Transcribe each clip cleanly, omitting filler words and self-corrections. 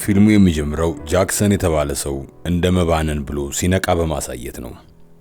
ፊልሙ የሚጀምረው ጃክሰን የተባለ ሰው እንደ መባነን ብሎ ሲነቃ በማሳየት ነው።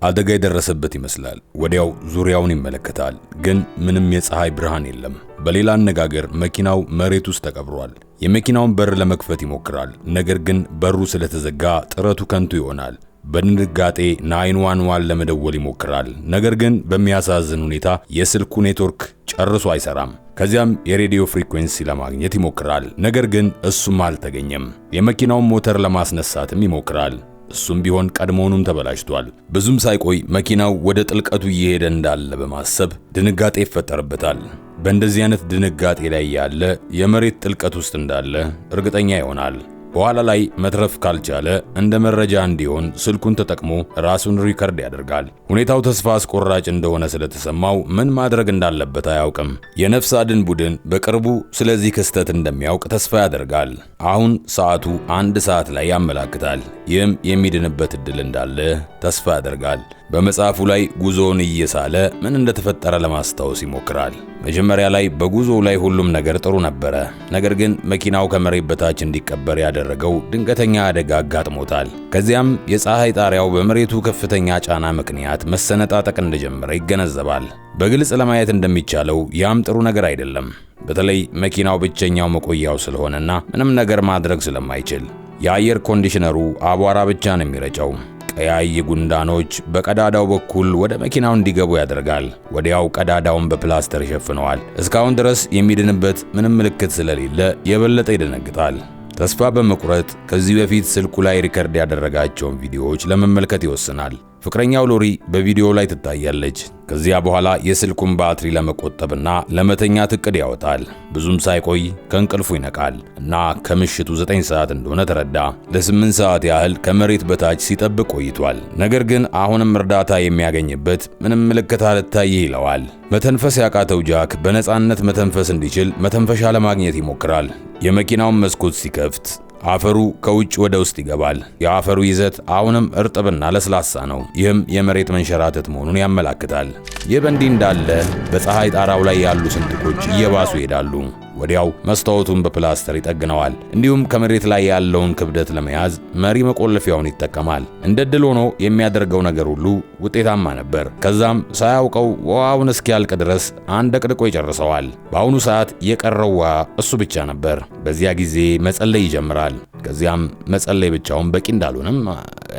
አደጋ የደረሰበት ይመስላል። ወዲያው ዙሪያውን ይመለከታል፣ ግን ምንም የፀሐይ ብርሃን የለም። በሌላ አነጋገር መኪናው መሬት ውስጥ ተቀብሯል። የመኪናውን በር ለመክፈት ይሞክራል፣ ነገር ግን በሩ ስለተዘጋ ጥረቱ ከንቱ ይሆናል። በድንጋጤ 911 ለመደወል ይሞክራል፣ ነገር ግን በሚያሳዝን ሁኔታ የስልኩ ኔትወርክ ጨርሶ አይሰራም። ከዚያም የሬዲዮ ፍሪኩዌንሲ ለማግኘት ይሞክራል፣ ነገር ግን እሱም አልተገኘም። የመኪናውን ሞተር ለማስነሳትም ይሞክራል፣ እሱም ቢሆን ቀድሞውንም ተበላሽቷል። ብዙም ሳይቆይ መኪናው ወደ ጥልቀቱ እየሄደ እንዳለ በማሰብ ድንጋጤ ይፈጠርበታል። በእንደዚህ አይነት ድንጋጤ ላይ ያለ የመሬት ጥልቀት ውስጥ እንዳለ እርግጠኛ ይሆናል። በኋላ ላይ መትረፍ ካልቻለ እንደ መረጃ እንዲሆን ስልኩን ተጠቅሞ ራሱን ሪከርድ ያደርጋል። ሁኔታው ተስፋ አስቆራጭ እንደሆነ ስለተሰማው ምን ማድረግ እንዳለበት አያውቅም። የነፍስ አድን ቡድን በቅርቡ ስለዚህ ክስተት እንደሚያውቅ ተስፋ ያደርጋል። አሁን ሰዓቱ 1 ሰዓት ላይ ያመላክታል። ይህም የሚድንበት እድል እንዳለ ተስፋ ያደርጋል። በመጽሐፉ ላይ ጉዞውን እየሳለ ምን እንደተፈጠረ ለማስታወስ ይሞክራል። መጀመሪያ ላይ በጉዞው ላይ ሁሉም ነገር ጥሩ ነበረ። ነገር ግን መኪናው ከመሬት በታች እንዲቀበር ያደረገው ድንገተኛ አደጋ አጋጥሞታል። ከዚያም የፀሐይ ጣሪያው በመሬቱ ከፍተኛ ጫና ምክንያት መሰነጣጠቅ እንደጀመረ ይገነዘባል። በግልጽ ለማየት እንደሚቻለው ያም ጥሩ ነገር አይደለም። በተለይ መኪናው ብቸኛው መቆያው ስለሆነና ምንም ነገር ማድረግ ስለማይችል የአየር ኮንዲሽነሩ አቧራ ብቻ ነው የሚረጨው። ቀያይ ጉንዳኖች በቀዳዳው በኩል ወደ መኪናው እንዲገቡ ያደርጋል። ወዲያው ቀዳዳውን በፕላስተር ይሸፍነዋል። እስካሁን ድረስ የሚድንበት ምንም ምልክት ስለሌለ የበለጠ ይደነግጣል። ተስፋ በመቁረጥ ከዚህ በፊት ስልኩ ላይ ሪከርድ ያደረጋቸውን ቪዲዮዎች ለመመልከት ይወስናል። ፍቅረኛው ሎሪ በቪዲዮው ላይ ትታያለች። ከዚያ በኋላ የስልኩን ባትሪ ለመቆጠብና ለመተኛት እቅድ ያወጣል። ብዙም ሳይቆይ ከእንቅልፉ ይነቃል እና ከምሽቱ 9 ሰዓት እንደሆነ ተረዳ። ለ8 ሰዓት ያህል ከመሬት በታች ሲጠብቅ ቆይቷል። ነገር ግን አሁንም እርዳታ የሚያገኝበት ምንም ምልክት አልታይ ይለዋል። መተንፈስ ያቃተው ጃክ በነፃነት መተንፈስ እንዲችል መተንፈሻ ለማግኘት ይሞክራል። የመኪናውን መስኮት ሲከፍት አፈሩ ከውጭ ወደ ውስጥ ይገባል። የአፈሩ ይዘት አሁንም እርጥብና ለስላሳ ነው። ይህም የመሬት መንሸራተት መሆኑን ያመላክታል። ይህ በእንዲህ እንዳለ በፀሐይ ጣራው ላይ ያሉ ስንጥቆች እየባሱ ይሄዳሉ። ወዲያው መስታወቱን በፕላስተር ይጠግነዋል። እንዲሁም ከመሬት ላይ ያለውን ክብደት ለመያዝ መሪ መቆለፊያውን ይጠቀማል። እንደ ድል ሆኖ የሚያደርገው ነገር ሁሉ ውጤታማ ነበር። ከዛም ሳያውቀው ውሃውን እስኪያልቅ ድረስ አንደቅድቆ ይጨርሰዋል። በአሁኑ ሰዓት የቀረው ውሃ እሱ ብቻ ነበር። በዚያ ጊዜ መጸለይ ይጀምራል። ከዚያም መጸለይ ብቻውን በቂ እንዳልሆነም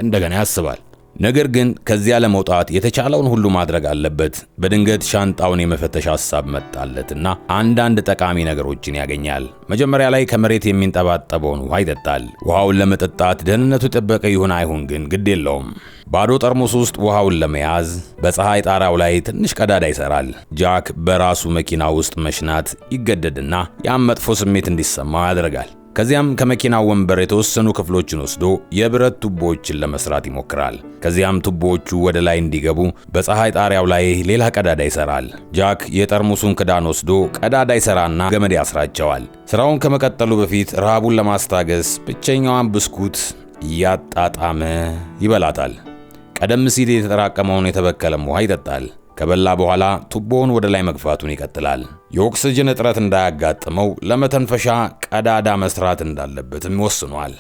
እንደገና ያስባል። ነገር ግን ከዚያ ለመውጣት የተቻለውን ሁሉ ማድረግ አለበት። በድንገት ሻንጣውን የመፈተሽ ሐሳብ መጣለትና አንዳንድ ጠቃሚ ነገሮችን ያገኛል። መጀመሪያ ላይ ከመሬት የሚንጠባጠበውን ውሃ ይጠጣል። ውሃውን ለመጠጣት ደህንነቱ የጠበቀ ይሁን አይሁን ግን ግድ የለውም። ባዶ ጠርሙስ ውስጥ ውሃውን ለመያዝ በፀሐይ ጣራው ላይ ትንሽ ቀዳዳ ይሰራል። ጃክ በራሱ መኪና ውስጥ መሽናት ይገደድና ያም መጥፎ ስሜት እንዲሰማው ያደርጋል። ከዚያም ከመኪናው ወንበር የተወሰኑ ክፍሎችን ወስዶ የብረት ቱቦዎችን ለመስራት ይሞክራል። ከዚያም ቱቦዎቹ ወደ ላይ እንዲገቡ በፀሐይ ጣሪያው ላይ ሌላ ቀዳዳ ይሰራል። ጃክ የጠርሙሱን ክዳን ወስዶ ቀዳዳ ይሰራና ገመድ ያስራቸዋል። ስራውን ከመቀጠሉ በፊት ረሃቡን ለማስታገስ ብቸኛዋን ብስኩት እያጣጣመ ይበላታል። ቀደም ሲል የተጠራቀመውን የተበከለም ውሃ ይጠጣል። ከበላ በኋላ ቱቦውን ወደ ላይ መግፋቱን ይቀጥላል። የኦክሲጅን እጥረት እንዳያጋጥመው ለመተንፈሻ ቀዳዳ መስራት እንዳለበትም ወስኗል።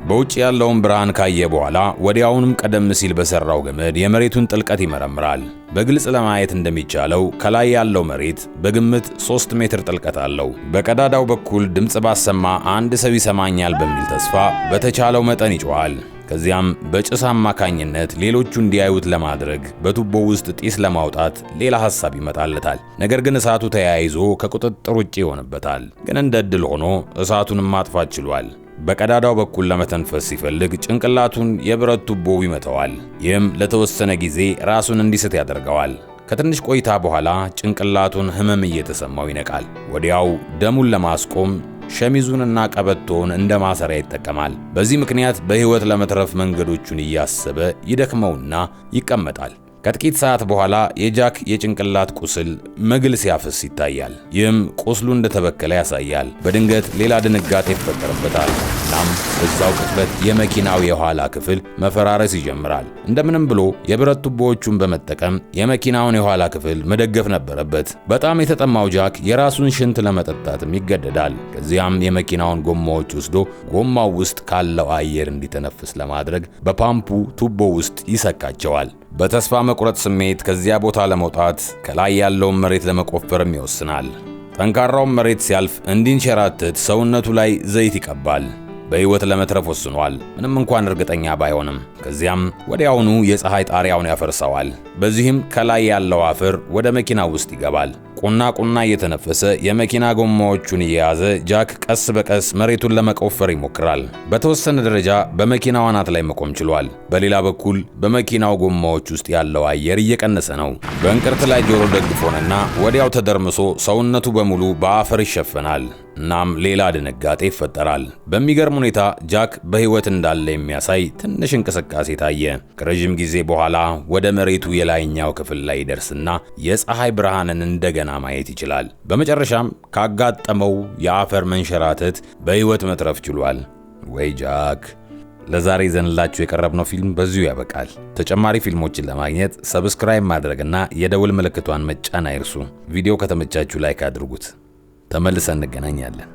በውጭ ያለውን ብርሃን ካየ በኋላ ወዲያውንም ቀደም ሲል በሰራው ገመድ የመሬቱን ጥልቀት ይመረምራል። በግልጽ ለማየት እንደሚቻለው ከላይ ያለው መሬት በግምት 3 ሜትር ጥልቀት አለው። በቀዳዳው በኩል ድምፅ ባሰማ አንድ ሰው ይሰማኛል በሚል ተስፋ በተቻለው መጠን ይጮኻል። ከዚያም በጭስ አማካኝነት ሌሎቹ እንዲያዩት ለማድረግ በቱቦ ውስጥ ጢስ ለማውጣት ሌላ ሐሳብ ይመጣለታል። ነገር ግን እሳቱ ተያይዞ ከቁጥጥር ውጪ ይሆንበታል። ግን እንደ ዕድል ሆኖ እሳቱንም ማጥፋት ችሏል። በቀዳዳው በኩል ለመተንፈስ ሲፈልግ ጭንቅላቱን የብረት ቱቦው ይመታዋል። ይህም ለተወሰነ ጊዜ ራሱን እንዲስት ያደርገዋል። ከትንሽ ቆይታ በኋላ ጭንቅላቱን ህመም እየተሰማው ይነቃል። ወዲያው ደሙን ለማስቆም ሸሚዙንና ቀበቶውን እንደ ማሰሪያ ይጠቀማል። በዚህ ምክንያት በህይወት ለመትረፍ መንገዶቹን እያሰበ ይደክመውና ይቀመጣል። ከጥቂት ሰዓት በኋላ የጃክ የጭንቅላት ቁስል መግል ሲያፈስ ይታያል። ይህም ቁስሉ እንደተበከለ ያሳያል። በድንገት ሌላ ድንጋጤ ይፈጠርበታል። እናም በዛው ቅጽበት የመኪናው የኋላ ክፍል መፈራረስ ይጀምራል። እንደምንም ብሎ የብረት ቱቦዎቹን በመጠቀም የመኪናውን የኋላ ክፍል መደገፍ ነበረበት። በጣም የተጠማው ጃክ የራሱን ሽንት ለመጠጣትም ይገደዳል። ከዚያም የመኪናውን ጎማዎች ወስዶ ጎማው ውስጥ ካለው አየር እንዲተነፍስ ለማድረግ በፓምፑ ቱቦ ውስጥ ይሰካቸዋል። በተስፋ መቁረጥ ስሜት ከዚያ ቦታ ለመውጣት ከላይ ያለውን መሬት ለመቆፈርም ይወስናል። ጠንካራውን መሬት ሲያልፍ እንዲንሸራተት ሰውነቱ ላይ ዘይት ይቀባል። በሕይወት ለመትረፍ ወስኗል፣ ምንም እንኳን እርግጠኛ ባይሆንም። ከዚያም ወዲያውኑ የፀሐይ ጣሪያውን ያፈርሰዋል። በዚህም ከላይ ያለው አፈር ወደ መኪናው ውስጥ ይገባል። ቁና እየተነፈሰ የመኪና ጎማዎቹን እየያዘ ጃክ ቀስ በቀስ መሬቱን ለመቆፈር ይሞክራል። በተወሰነ ደረጃ በመኪናው አናት ላይ መቆም ችሏል። በሌላ በኩል በመኪናው ጎማዎች ውስጥ ያለው አየር እየቀነሰ ነው። በእንቅርት ላይ ጆሮ ደግፎንና ወዲያው ተደርምሶ ሰውነቱ በሙሉ በአፈር ይሸፈናል። እናም ሌላ ድንጋጤ ይፈጠራል። በሚገርም ሁኔታ ጃክ በሕይወት እንዳለ የሚያሳይ ትንሽ እንቅስቃሴ ታየ። ከረጅም ጊዜ በኋላ ወደ መሬቱ የላይኛው ክፍል ላይ ይደርስና የፀሐይ ብርሃንን እንደገና ማየት ይችላል። በመጨረሻም ካጋጠመው የአፈር መንሸራተት በሕይወት መትረፍ ችሏል። ወይ ጃክ! ለዛሬ ይዘንላችሁ የቀረብነው ፊልም በዚሁ ያበቃል። ተጨማሪ ፊልሞችን ለማግኘት ሰብስክራይብ ማድረግና የደውል ምልክቷን መጫን አይርሱ። ቪዲዮ ከተመቻችሁ ላይክ አድርጉት። ተመልሰን እንገናኛለን።